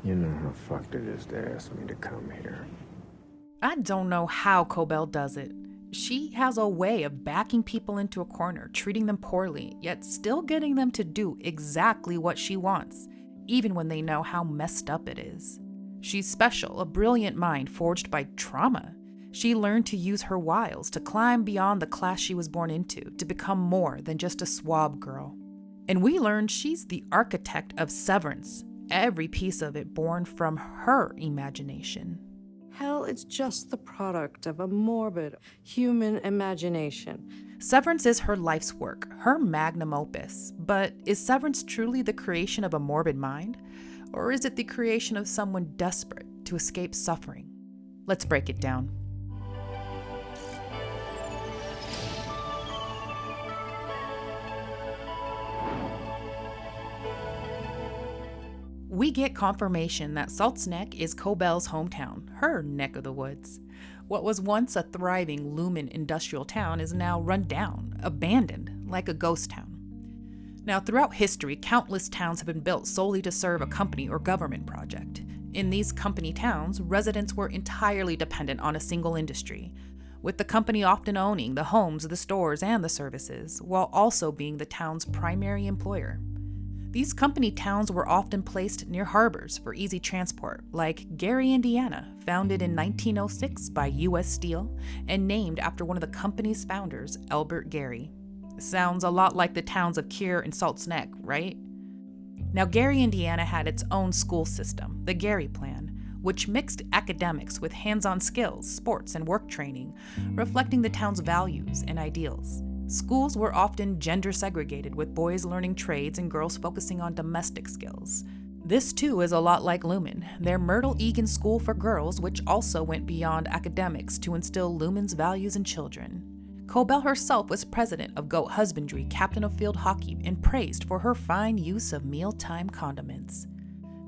You know how fucked it is to ask me to come here. I don't know how Cobel does it. She has a way of backing people into a corner, treating them poorly, yet still getting them to do exactly what she wants, even when they know how messed up it is. She's special, a brilliant mind forged by trauma. She learned to use her wiles to climb beyond the class she was born into, to become more than just a swab girl. And we learned she's the architect of Severance, every piece of it born from her imagination. Hell is just the product of a morbid human imagination. Severance is her life's work, her magnum opus. But is Severance truly the creation of a morbid mind? Or is it the creation of someone desperate to escape suffering? Let's break it down. We get confirmation that Salt's Neck is Cobel's hometown, her neck of the woods. What was once a thriving Lumon industrial town is now run down, abandoned, like a ghost town. Now, throughout history, countless towns have been built solely to serve a company or government project. In these company towns, residents were entirely dependent on a single industry, with the company often owning the homes, the stores, and the services, while also being the town's primary employer. These company towns were often placed near harbors for easy transport, like Gary, Indiana, founded in 1906 by U.S. Steel and named after one of the company's founders, Albert Gary. Sounds a lot like the towns of Kier and Salt's Neck, right? Now, Gary, Indiana had its own school system, the Gary Plan, which mixed academics with hands-on skills, sports, and work training, reflecting the town's values and ideals. Schools were often gender segregated, with boys learning trades and girls focusing on domestic skills. This too is a lot like Lumon, their Myrtle Eagan School for Girls, which also went beyond academics to instill Lumon's values in children. Cobel herself was president of Goat Husbandry, captain of field hockey, and praised for her fine use of mealtime condiments.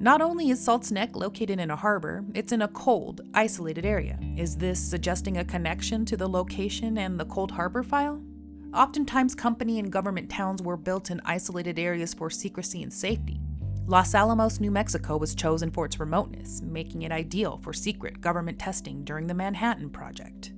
Not only is Salt's Neck located in a harbor, it's in a cold, isolated area. Is this suggesting a connection to the location and the Cold Harbor file? Oftentimes, company and government towns were built in isolated areas for secrecy and safety. Los Alamos, New Mexico was chosen for its remoteness, making it ideal for secret government testing during the Manhattan Project.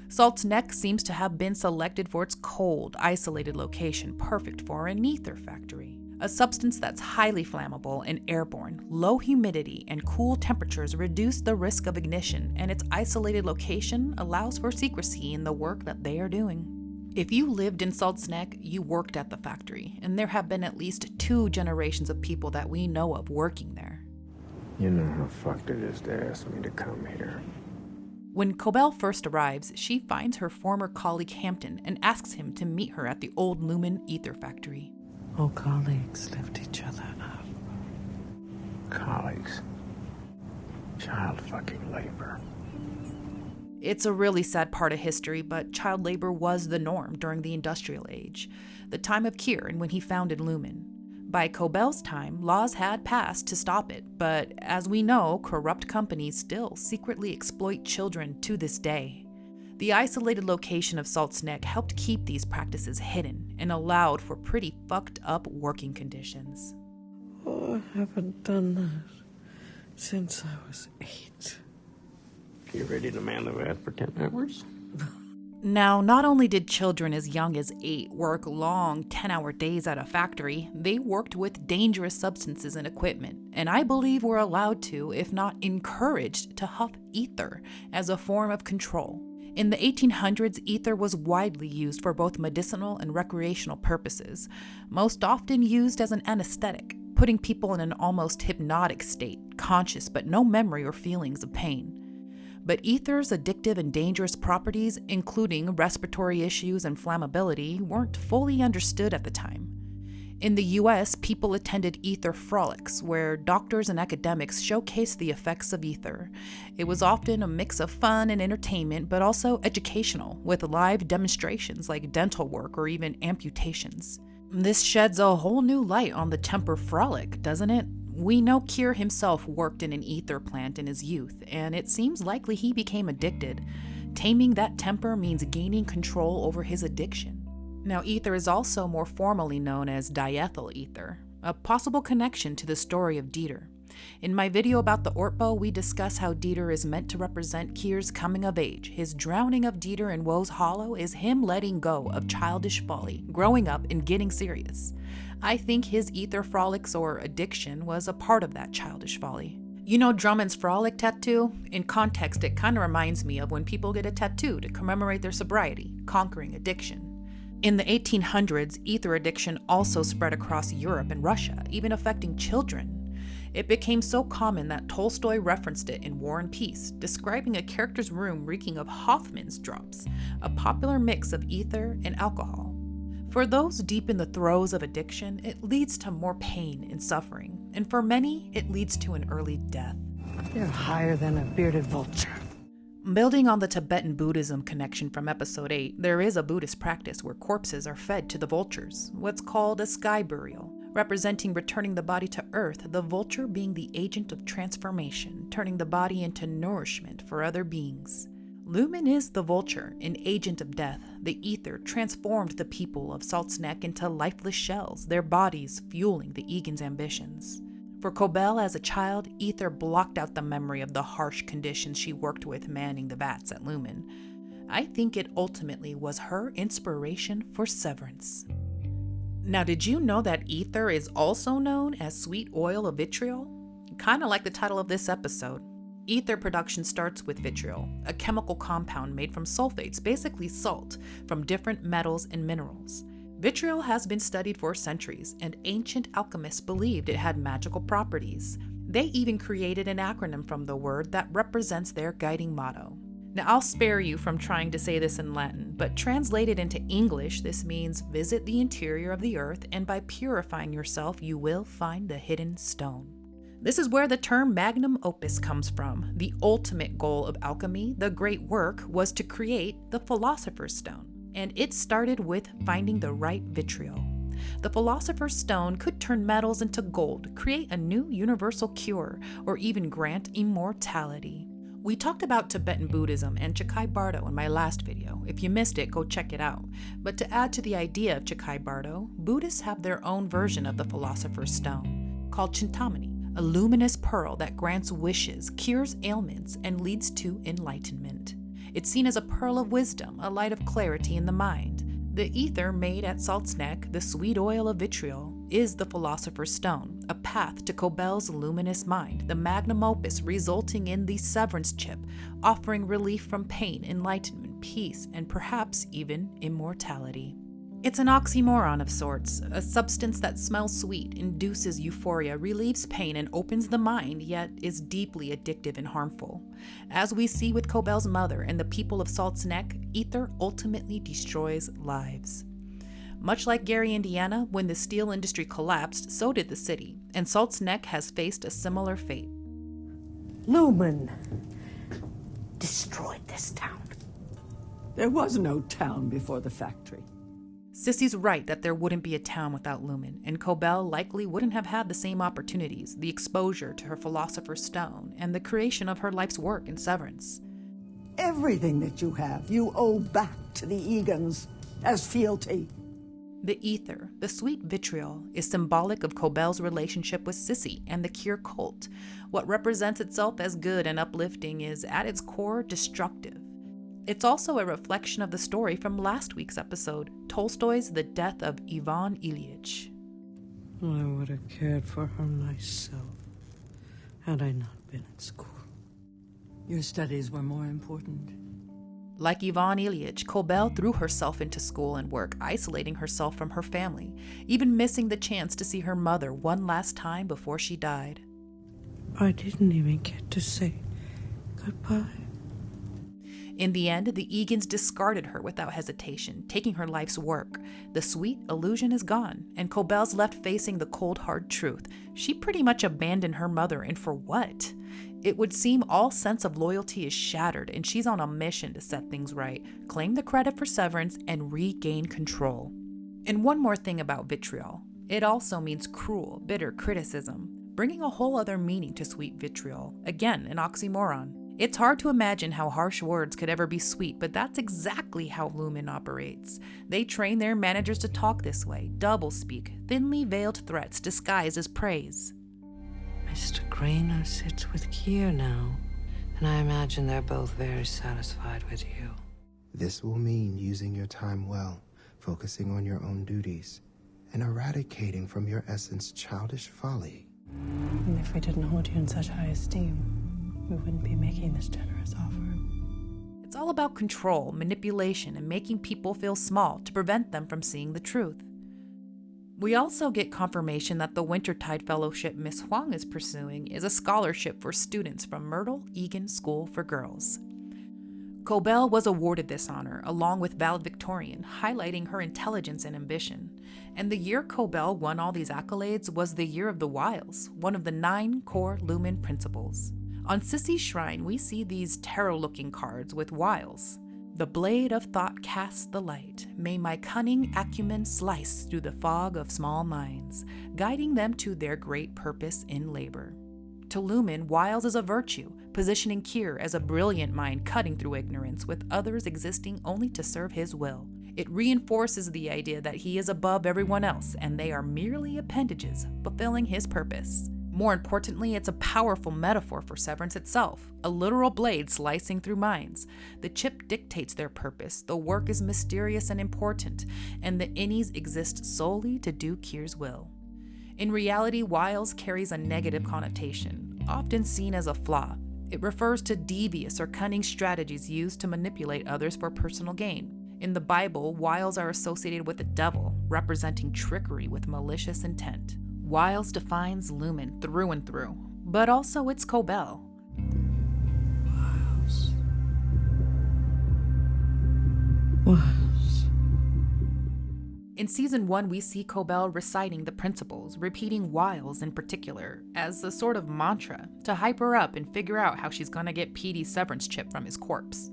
Salt's Neck seems to have been selected for its cold, isolated location, perfect for an ether factory, a substance that's highly flammable and airborne. Low humidity and cool temperatures reduce the risk of ignition, and its isolated location allows for secrecy in the work that they are doing. If you lived in Salt's Neck, you worked at the factory, and there have been at least 2 generations of people that we know of working there. You know how fucked it is to ask me to come here. When Cobel first arrives, she finds her former colleague Hampton and asks him to meet her at the old Lumon Ether Factory. Old colleagues lift each other up. Colleagues. Child fucking labor. It's a really sad part of history, but child labor was the norm during the industrial age, the time of Kier and when he founded Lumon. By Cobel's time, laws had passed to stop it, but as we know, corrupt companies still secretly exploit children to this day. The isolated location of Salt's Neck helped keep these practices hidden and allowed for pretty fucked up working conditions. Oh, I haven't done that since I was 8. You ready to man the vat for 10 hours? Now, not only did children as young as 8 work long 10-hour days at a factory, they worked with dangerous substances and equipment, and I believe were allowed to, if not encouraged, to huff ether as a form of control. In the 1800s, ether was widely used for both medicinal and recreational purposes, most often used as an anesthetic, putting people in an almost hypnotic state, conscious but no memory or feelings of pain. But ether's addictive and dangerous properties, including respiratory issues and flammability, weren't fully understood at the time. In the US, people attended ether frolics, where doctors and academics showcased the effects of ether. It was often a mix of fun and entertainment, but also educational, with live demonstrations like dental work or even amputations. This sheds a whole new light on the temper frolic, doesn't it? We know Kier himself worked in an ether plant in his youth, and it seems likely he became addicted. Taming that temper means gaining control over his addiction. Now, ether is also more formally known as diethyl ether, a possible connection to the story of Dieter. In my video about the Ortbo, we discuss how Dieter is meant to represent Kier's coming of age. His drowning of Dieter in Woe's Hollow is him letting go of childish folly, growing up and getting serious. I think his ether frolics or addiction was a part of that childish folly. You know Drummond's frolic tattoo? In context, it kind of reminds me of when people get a tattoo to commemorate their sobriety, conquering addiction. In the 1800s, ether addiction also spread across Europe and Russia, even affecting children. It became so common that Tolstoy referenced it in War and Peace, describing a character's room reeking of Hoffman's drops, a popular mix of ether and alcohol. For those deep in the throes of addiction, it leads to more pain and suffering, and for many, it leads to an early death. You're higher than a bearded vulture. Building on the Tibetan Buddhism connection from episode 8, there is a Buddhist practice where corpses are fed to the vultures, what's called a sky burial, representing returning the body to earth, the vulture being the agent of transformation, turning the body into nourishment for other beings. Lumon is the vulture, an agent of death. The ether transformed the people of Salt's Neck into lifeless shells, their bodies fueling the Eagan's ambitions. For Cobel as a child, ether blocked out the memory of the harsh conditions she worked with manning the vats at Lumon. I think it ultimately was her inspiration for Severance. Now, did you know that ether is also known as sweet oil of vitriol? Kind of like the title of this episode. Ether production starts with vitriol, a chemical compound made from sulfates, basically salt, from different metals and minerals. Vitriol has been studied for centuries, and ancient alchemists believed it had magical properties. They even created an acronym from the word that represents their guiding motto. Now, I'll spare you from trying to say this in Latin, but translated into English, this means visit the interior of the earth, and by purifying yourself, you will find the hidden stone. This is where the term Magnum Opus comes from. The ultimate goal of alchemy, the great work, was to create the Philosopher's Stone. And it started with finding the right vitriol. The Philosopher's Stone could turn metals into gold, create a new universal cure, or even grant immortality. We talked about Tibetan Buddhism and Chakai Bardo in my last video. If you missed it, go check it out. But to add to the idea of Chakai Bardo, Buddhists have their own version of the Philosopher's Stone, called Chintamani, a luminous pearl that grants wishes, cures ailments, and leads to enlightenment. It's seen as a pearl of wisdom, a light of clarity in the mind. The ether made at Salt's Neck, the sweet oil of vitriol, is the Philosopher's Stone, a path to Cobel's luminous mind, the Magnum Opus resulting in the Severance chip, offering relief from pain, enlightenment, peace, and perhaps even immortality. It's an oxymoron of sorts, a substance that smells sweet, induces euphoria, relieves pain, and opens the mind, yet is deeply addictive and harmful. As we see with Cobel's mother and the people of Salt's Neck, ether ultimately destroys lives. Much like Gary, Indiana, when the steel industry collapsed, so did the city, and Salt's Neck has faced a similar fate. Lumon destroyed this town. There was no town before the factory. Sissy's right that there wouldn't be a town without Lumon, and Cobel likely wouldn't have had the same opportunities, the exposure to her Philosopher's Stone, and the creation of her life's work in Severance. Everything that you have, you owe back to the Eagans as fealty. The ether, the sweet vitriol, is symbolic of Cobel's relationship with Sissy and the Kier cult. What represents itself as good and uplifting is, at its core, destructive. It's also a reflection of the story from last week's episode, Tolstoy's The Death of Ivan Ilyich. I would have cared for her myself had I not been at school. Your studies were more important. Like Ivan Ilyich, Cobel threw herself into school and work, isolating herself from her family, even missing the chance to see her mother one last time before she died. I didn't even get to say goodbye. In the end, the Eagans discarded her without hesitation, taking her life's work. The sweet illusion is gone, and Cobel's left facing the cold, hard truth. She pretty much abandoned her mother, and for what? It would seem all sense of loyalty is shattered, and she's on a mission to set things right, claim the credit for Severance, and regain control. And one more thing about vitriol. It also means cruel, bitter criticism, bringing a whole other meaning to sweet vitriol. Again, an oxymoron. It's hard to imagine how harsh words could ever be sweet, but that's exactly how Lumon operates. They train their managers to talk this way, doublespeak, thinly veiled threats disguised as praise. I Mr. Grainer sits with Kier now, and I imagine they're both very satisfied with you. This will mean using your time well, focusing on your own duties, and eradicating from your essence childish folly. And if we didn't hold you in such high esteem, we wouldn't be making this generous offer. It's all about control, manipulation, and making people feel small to prevent them from seeing the truth. We also get confirmation that the Wintertide Fellowship Miss Huang is pursuing is a scholarship for students from Myrtle Eagan School for Girls. Cobel was awarded this honor along with valedictorian, highlighting her intelligence and ambition. And the year Cobel won all these accolades was the year of the Wiles, one of the 9 core Lumon principles. On Sissy's shrine, we see these tarot-looking cards with Wiles. The blade of thought casts the light. May my cunning acumen slice through the fog of small minds, guiding them to their great purpose in labor. To Lumon, Wiles is a virtue, positioning Kier as a brilliant mind cutting through ignorance, with others existing only to serve his will. It reinforces the idea that he is above everyone else, and they are merely appendages, fulfilling his purpose. More importantly, it's a powerful metaphor for Severance itself, a literal blade slicing through minds. The chip dictates their purpose, the work is mysterious and important, and the innies exist solely to do Kier's will. In reality, Wiles carries a negative connotation, often seen as a flaw. It refers to devious or cunning strategies used to manipulate others for personal gain. In the Bible, Wiles are associated with the devil, representing trickery with malicious intent. Wiles defines Lumon through and through, but also it's Cobel. Wiles. Wiles. In season 1, we see Cobel reciting the principles, repeating Wiles in particular, as a sort of mantra to hype her up and figure out how she's gonna get Petey's severance chip from his corpse.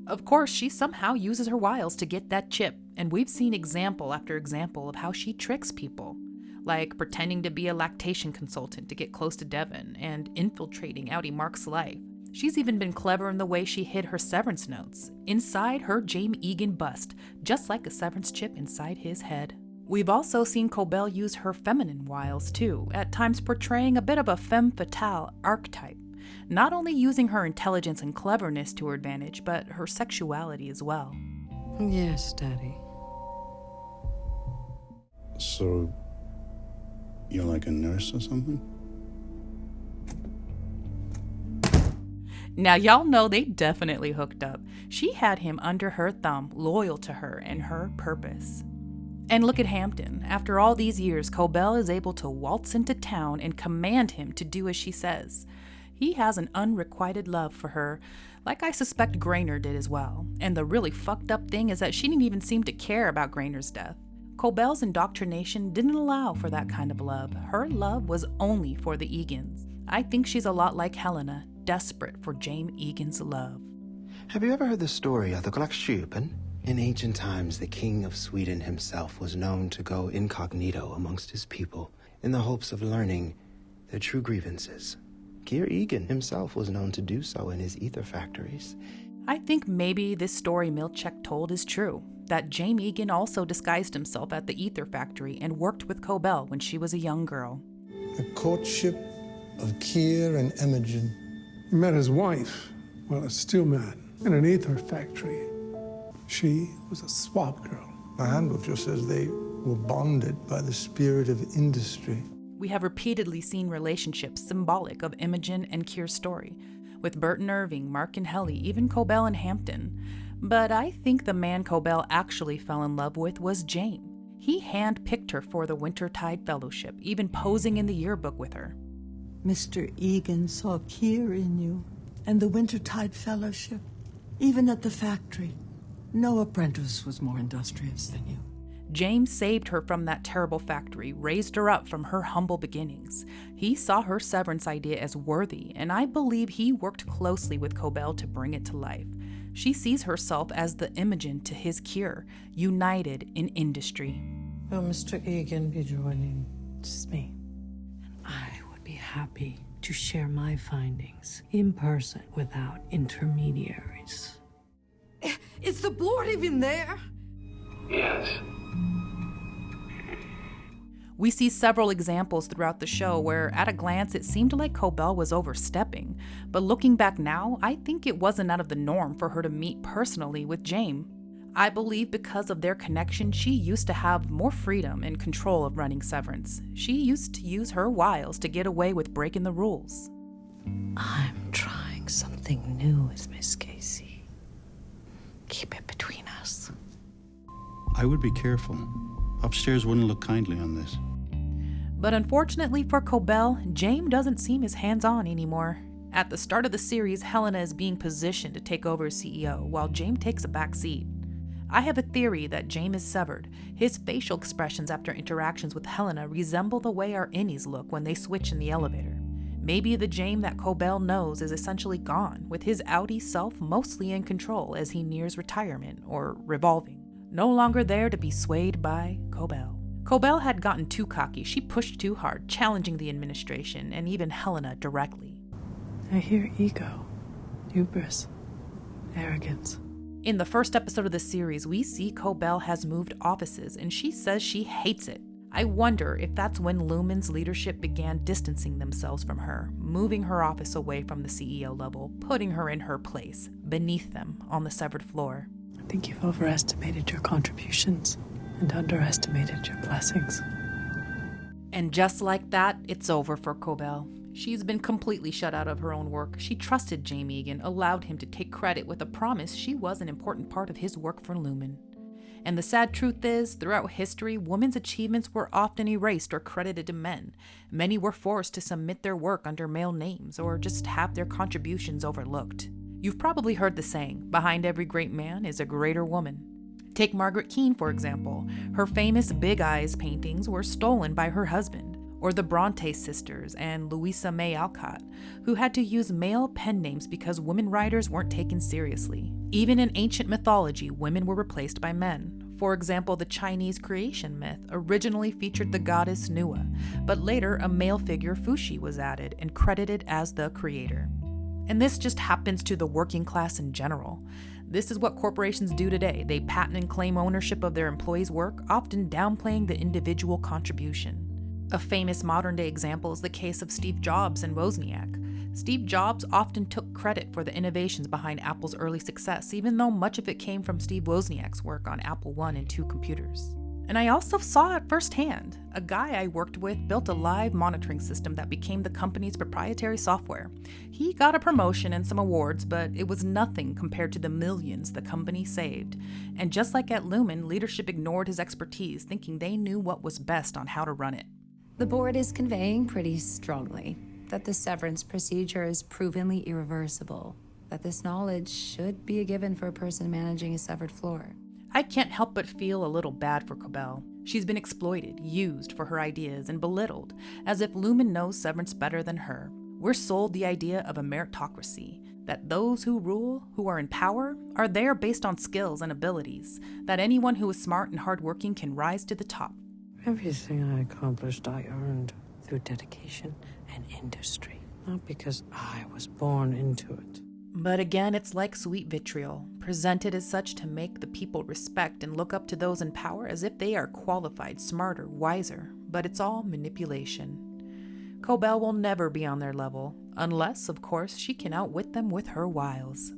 Of course, she somehow uses her Wiles to get that chip, and we've seen example after example of how she tricks people, like pretending to be a lactation consultant to get close to Devon and infiltrating Outie Mark's life. She's even been clever in the way she hid her severance notes inside her Jame Eagan bust, just like a severance chip inside his head. We've also seen Cobel use her feminine Wiles too, at times portraying a bit of a femme fatale archetype, not only using her intelligence and cleverness to her advantage, but her sexuality as well. Yes, Daddy. So, you're like a nurse or something? Now y'all know they definitely hooked up. She had him under her thumb, loyal to her and her purpose. And look at Hampton. After all these years, Cobel is able to waltz into town and command him to do as she says. He has an unrequited love for her, like I suspect Grainer did as well. And the really fucked up thing is that she didn't even seem to care about Grainer's death. Cobel's indoctrination didn't allow for that kind of love. Her love was only for the Eagans. I think she's a lot like Helena, desperate for Jame Eagan's love. Have you ever heard the story of the courtship? In ancient times, the king of Sweden himself was known to go incognito amongst his people in the hopes of learning their true grievances. Jame Eagan himself was known to do so in his ether factories. I think maybe this story Milchek told is true, that Jame Eagan also disguised himself at the ether factory and worked with Cobel when she was a young girl. The courtship of Kier and Imogen. He met his wife, well, a steelman, in an ether factory. She was a swap girl. My handbook just says they were bonded by the spirit of industry. We have repeatedly seen relationships symbolic of Imogen and Kier's story, with Bert and Irving, Mark and Helly, even Cobel and Hampton. But I think the man Cobel actually fell in love with was Jame. He handpicked her for the Wintertide Fellowship, even posing in the yearbook with her. Mr. Eagan saw Kier in you, and the Wintertide Fellowship. Even at the factory, no apprentice was more industrious than you. Jame saved her from that terrible factory, raised her up from her humble beginnings. He saw her severance idea as worthy, and I believe he worked closely with Cobel to bring it to life. She sees herself as the Imogen to his Kier, united in industry. Will Mr. Eagan be joining? Just me. I would be happy to share my findings in person without intermediaries. Is the board even there? Yes. We see several examples throughout the show where, at a glance, it seemed like Cobel was overstepping, but looking back now, I think it wasn't out of the norm for her to meet personally with Jame. I believe because of their connection, she used to have more freedom and control of running Severance. She used to use her wiles to get away with breaking the rules. I'm trying something new with Miss Casey. Keep it between us. I would be careful. Upstairs wouldn't look kindly on this. But unfortunately for Cobel, Jame doesn't seem as hands-on anymore. At the start of the series, Helena is being positioned to take over as CEO, while Jame takes a back seat. I have a theory that Jame is severed. His facial expressions after interactions with Helena resemble the way our innies look when they switch in the elevator. Maybe the Jame that Cobel knows is essentially gone, with his outie self mostly in control as he nears retirement, or revolving. No longer there to be swayed by Cobel. Cobel had gotten too cocky. She pushed too hard, challenging the administration and even Helena directly. I hear ego, hubris, arrogance. In the first episode of the series, we see Cobel has moved offices, and she says she hates it. I wonder if that's when Lumon's leadership began distancing themselves from her, moving her office away from the CEO level, putting her in her place, beneath them, on the severed floor. I think you've overestimated your contributions and underestimated your blessings. And just like that, it's over for Cobel. She's been completely shut out of her own work. She trusted Jame Eagan, allowed him to take credit with a promise she was an important part of his work for Lumon. And the sad truth is, throughout history, women's achievements were often erased or credited to men. Many were forced to submit their work under male names or just have their contributions overlooked. You've probably heard the saying, behind every great man is a greater woman. Take Margaret Keane, for example. Her famous Big Eyes paintings were stolen by her husband, or the Bronte sisters and Louisa May Alcott, who had to use male pen names because women writers weren't taken seriously. Even in ancient mythology, women were replaced by men. For example, the Chinese creation myth originally featured the goddess Nua, but later a male figure, Fuxi, was added and credited as the creator. And this just happens to the working class in general. This is what corporations do today. They patent and claim ownership of their employees' work, often downplaying the individual contribution. A famous modern-day example is the case of Steve Jobs and Wozniak. Steve Jobs often took credit for the innovations behind Apple's early success, even though much of it came from Steve Wozniak's work on Apple I and II computers. And I also saw it firsthand. A guy I worked with built a live monitoring system that became the company's proprietary software. He got a promotion and some awards, but it was nothing compared to the millions the company saved. And just like at Lumon, leadership ignored his expertise, thinking they knew what was best on how to run it. The board is conveying pretty strongly that the severance procedure is provenly irreversible, that this knowledge should be a given for a person managing a severed floor. I can't help but feel a little bad for Cobel. She's been exploited, used for her ideas, and belittled, as if Lumon knows Severance better than her. We're sold the idea of a meritocracy, that those who rule, who are in power, are there based on skills and abilities, that anyone who is smart and hardworking can rise to the top. Everything I accomplished, I earned through dedication and industry, not because I was born into it. But again, it's like sweet vitriol, presented as such to make the people respect and look up to those in power as if they are qualified, smarter, wiser, but it's all manipulation. Cobel will never be on their level, unless, of course, she can outwit them with her wiles.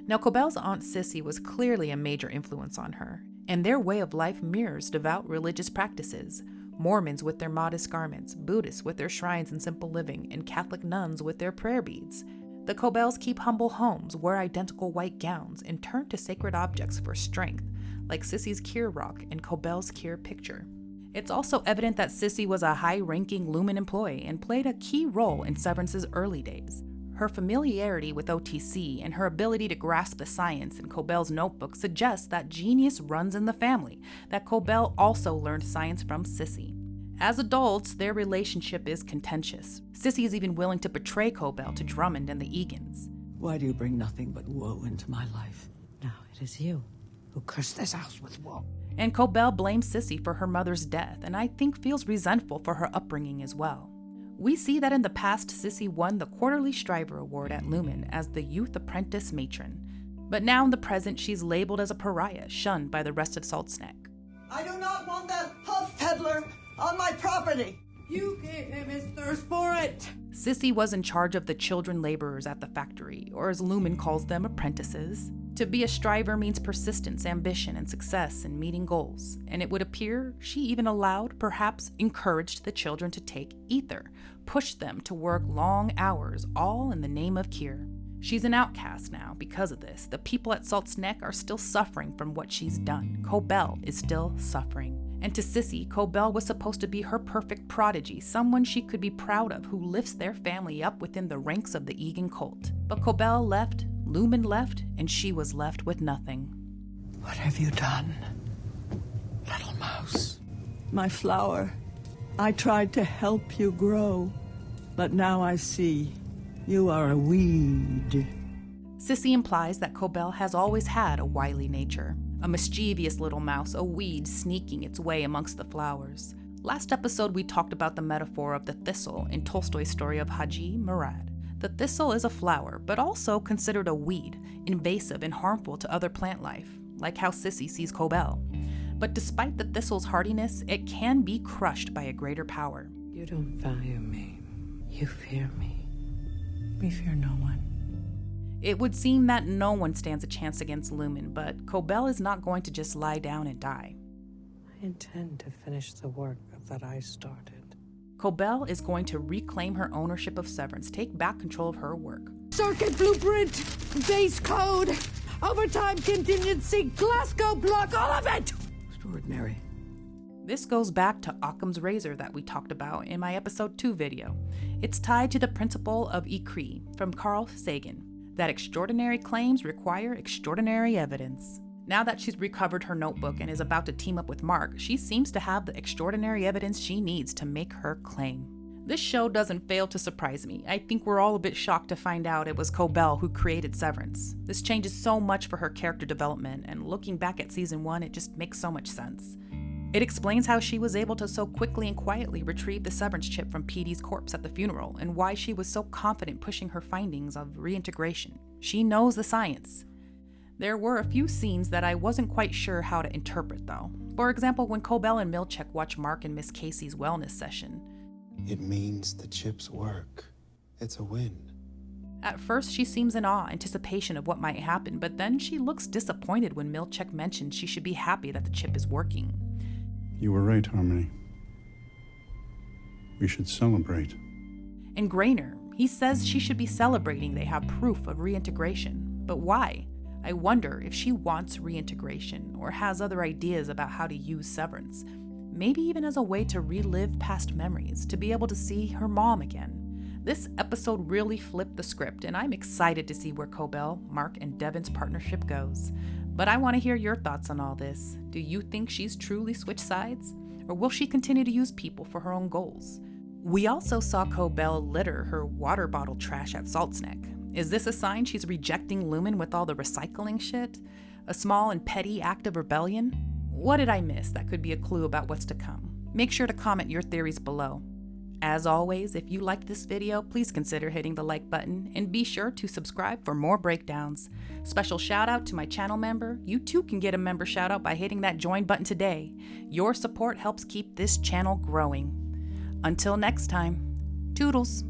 Now, Cobel's Aunt Sissy was clearly a major influence on her, and their way of life mirrors devout religious practices. Mormons with their modest garments, Buddhists with their shrines and simple living, and Catholic nuns with their prayer beads. The Cobels keep humble homes, wear identical white gowns, and turn to sacred objects for strength, like Sissy's Kier rock and Cobel's Kier picture. It's also evident that Sissy was a high-ranking Lumon employee and played a key role in Severance's early days. Her familiarity with OTC and her ability to grasp the science in Cobel's notebook suggests that genius runs in the family, that Cobel also learned science from Sissy. As adults, their relationship is contentious. Sissy is even willing to betray Cobel to Drummond and the Eagans. Why do you bring nothing but woe into my life? Now it is you who cursed this house with woe. And Cobel blames Sissy for her mother's death, and I think feels resentful for her upbringing as well. We see that in the past, Sissy won the Quarterly Striver Award at Lumon as the Youth Apprentice Matron. But now in the present, she's labeled as a pariah, shunned by the rest of Saltsneck. I do not want that puff peddler. On my property! You gave him his thirst for it! Sissy was in charge of the children laborers at the factory, or as Lumon calls them, apprentices. To be a striver means persistence, ambition, and success in meeting goals, and it would appear she even allowed, perhaps encouraged the children to take ether, pushed them to work long hours, all in the name of Kier. She's an outcast now because of this. The people at Salt's Neck are still suffering from what she's done. Cobel is still suffering. And to Sissy, Cobel was supposed to be her perfect prodigy, someone she could be proud of who lifts their family up within the ranks of the Eagan cult. But Cobel left, Lumon left, and she was left with nothing. What have you done, little mouse? My flower. I tried to help you grow, but now I see you are a weed. Sissy implies that Cobel has always had a wily nature. A mischievous little mouse, a weed sneaking its way amongst the flowers. Last episode, we talked about the metaphor of the thistle in Tolstoy's story of Haji Murad. The thistle is a flower, but also considered a weed, invasive and harmful to other plant life, like how Sissy sees Cobel. But despite the thistle's hardiness, it can be crushed by a greater power. You don't value me. You fear me. We fear no one. It would seem that no one stands a chance against Lumon, but Cobel is not going to just lie down and die. I intend to finish the work that I started. Cobel is going to reclaim her ownership of Severance, take back control of her work. Circuit blueprint, base code, overtime contingency, Glasgow block, all of it! Extraordinary. This goes back to Occam's razor that we talked about in my episode 2 video. It's tied to the principle of ECREE from Carl Sagan, that extraordinary claims require extraordinary evidence. Now that she's recovered her notebook and is about to team up with Mark, she seems to have the extraordinary evidence she needs to make her claim. This show doesn't fail to surprise me. I think we're all a bit shocked to find out it was Cobel who created Severance. This changes so much for her character development, and looking back at season 1, it just makes so much sense. It explains how she was able to so quickly and quietly retrieve the severance chip from Petey's corpse at the funeral, and why she was so confident pushing her findings of reintegration. She knows the science. There were a few scenes that I wasn't quite sure how to interpret, though. For example, when Cobel and Milchek watch Mark and Miss Casey's wellness session. It means the chips work. It's a win. At first, she seems in awe, anticipation of what might happen, but then she looks disappointed when Milchek mentions she should be happy that the chip is working. You were right, Harmony. We should celebrate. And Grainer, he says she should be celebrating they have proof of reintegration. But why? I wonder if she wants reintegration or has other ideas about how to use Severance. Maybe even as a way to relive past memories, to be able to see her mom again. This episode really flipped the script, and I'm excited to see where Cobel, Mark, and Devon's partnership goes. But I want to hear your thoughts on all this. Do you think she's truly switched sides? Or will she continue to use people for her own goals? We also saw Cobel litter her water bottle trash at Salt's Neck. Is this a sign she's rejecting Lumon with all the recycling shit? A small and petty act of rebellion? What did I miss that could be a clue about what's to come? Make sure to comment your theories below. As always, if you liked this video, please consider hitting the like button and be sure to subscribe for more breakdowns. Special shout out to my channel member. You too can get a member shout out by hitting that join button today. Your support helps keep this channel growing. Until next time, toodles.